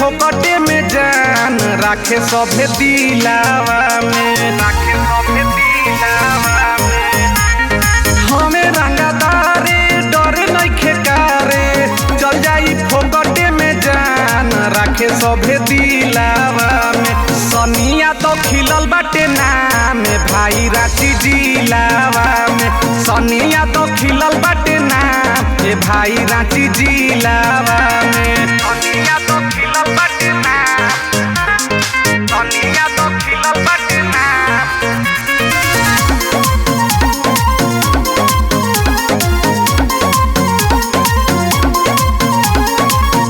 फोकटे में जान राखे सभे दिलावा में, राखे सभे दिलावा में। हमें रंगदारे डरे नइखे कारे, चल जाई फोकटे में जान राखे सभे दिलावा में। सनिया तो खिलल बाटे नाम भाई रांची जिलावा में, सनिया तो खिलल बाटे नाम ए भाई रांची जिलावा में। सनिया तो खिलल बाटे नाम, सनिया तो खिलल बाटे नाम।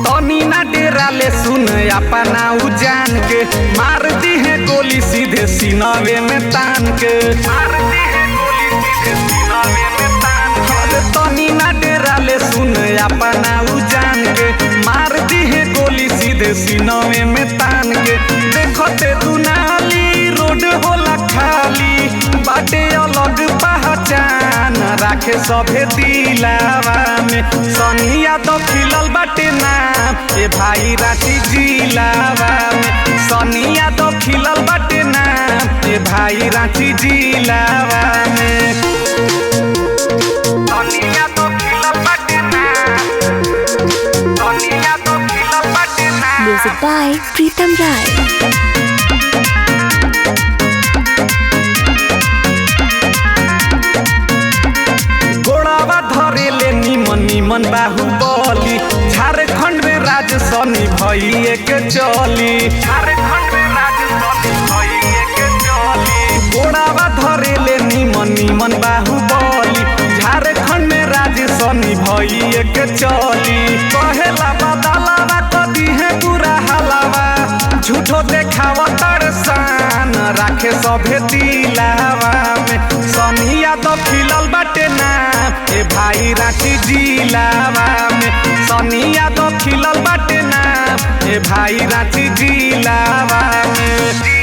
तनी ना डेरा ले सुन अपना उजान के, मार दी है गोली सीधे सीनावे में तान के, मार दी है गोली सीधे सीनावे में तान के। तनी ना डेरा ले सुन अपना उजान के, मार दी है गोली सीधे सीनावे में तान के। देखते दुनाली रोड होला खाली, बाटे अलग पहचान राखे सभे दिलावा में। सनिया तो खिलल बाटे नाम ए भाई रांची जिलावा में, सनिया तो खिलल बाटे नाम ए भाई रांची जिलावा में। सनिया तो खिलल बाटे नाम, सनिया तो खिलल बाटे नाम। Music by Pritam Rai. गोड़ावा धरेले निमन निमन बाहुबली, झारखंड में राज सनी भइए के चली, झारखंड में राज सनी भइए के चली। गोड़ावा धरेले निमन निमन बाहुबली, झारखंड में राज सनी भइए के चली। कहेला बदलावा कदी है बुरा हलावा, झूठो देखावा तरसान राखे सभे दिलावा में। सनिया तो खिलल बाटे नाम ए भाई रांची जिलावा में, सनिया तो खिलल बाटे नाम ए भाई रांची जिलावा में।